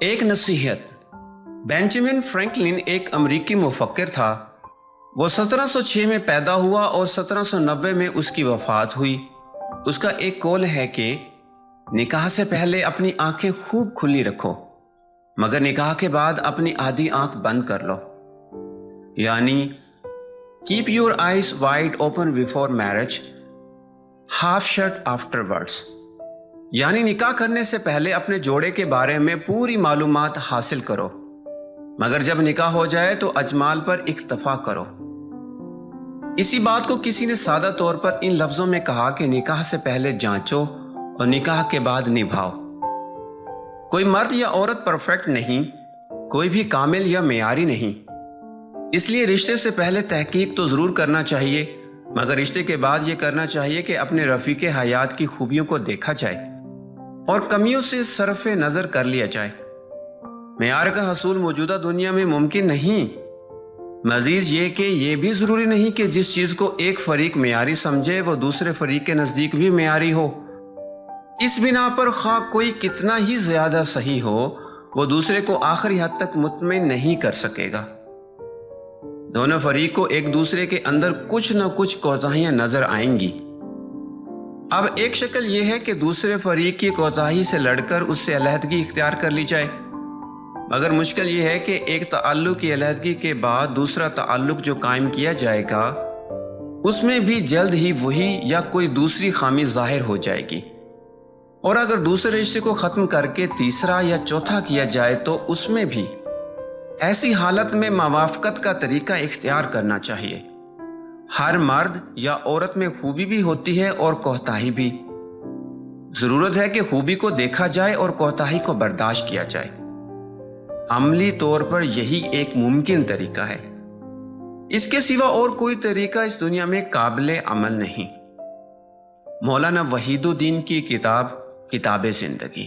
ایک نصیحت۔ بینجامن فرینکلن ایک امریکی مفکر تھا۔ وہ 1706 میں پیدا ہوا اور 1790 میں اس کی وفات ہوئی۔ اس کا ایک قول ہے کہ نکاح سے پہلے اپنی آنکھیں خوب کھلی رکھو، مگر نکاح کے بعد اپنی آدھی آنکھ بند کر لو، یعنی keep your eyes wide open before marriage, half shut afterwards, یعنی نکاح کرنے سے پہلے اپنے جوڑے کے بارے میں پوری معلومات حاصل کرو، مگر جب نکاح ہو جائے تو اجمال پر اکتفا کرو۔ اسی بات کو کسی نے سادہ طور پر ان لفظوں میں کہا کہ نکاح سے پہلے جانچو اور نکاح کے بعد نبھاؤ۔ کوئی مرد یا عورت پرفیکٹ نہیں، کوئی بھی کامل یا معیاری نہیں، اس لیے رشتے سے پہلے تحقیق تو ضرور کرنا چاہیے، مگر رشتے کے بعد یہ کرنا چاہیے کہ اپنے رفیق حیات کی خوبیوں کو دیکھا جائے اور کمیوں سے صرف نظر کر لیا جائے۔ معیار کا حصول موجودہ دنیا میں ممکن نہیں۔ مزید یہ کہ یہ بھی ضروری نہیں کہ جس چیز کو ایک فریق معیاری سمجھے وہ دوسرے فریق کے نزدیک بھی معیاری ہو۔ اس بنا پر خواہ کوئی کتنا ہی زیادہ صحیح ہو، وہ دوسرے کو آخری حد تک مطمئن نہیں کر سکے گا۔ دونوں فریق کو ایک دوسرے کے اندر کچھ نہ کچھ کوتاہیاں نظر آئیں گی۔ اب ایک شکل یہ ہے کہ دوسرے فریق کی کوتاہی سے لڑ کر اس سے علیحدگی اختیار کر لی جائے، مگر مشکل یہ ہے کہ ایک تعلق کی علیحدگی کے بعد دوسرا تعلق جو قائم کیا جائے گا اس میں بھی جلد ہی وہی یا کوئی دوسری خامی ظاہر ہو جائے گی، اور اگر دوسرے رشتے کو ختم کر کے تیسرا یا چوتھا کیا جائے تو اس میں بھی ایسی حالت میں موافقت کا طریقہ اختیار کرنا چاہیے۔ ہر مرد یا عورت میں خوبی بھی ہوتی ہے اور کوتاہی بھی۔ ضرورت ہے کہ خوبی کو دیکھا جائے اور کوتاہی کو برداشت کیا جائے۔ عملی طور پر یہی ایک ممکن طریقہ ہے۔ اس کے سوا اور کوئی طریقہ اس دنیا میں قابل عمل نہیں۔ مولانا وحید الدین کی کتاب کتاب زندگی۔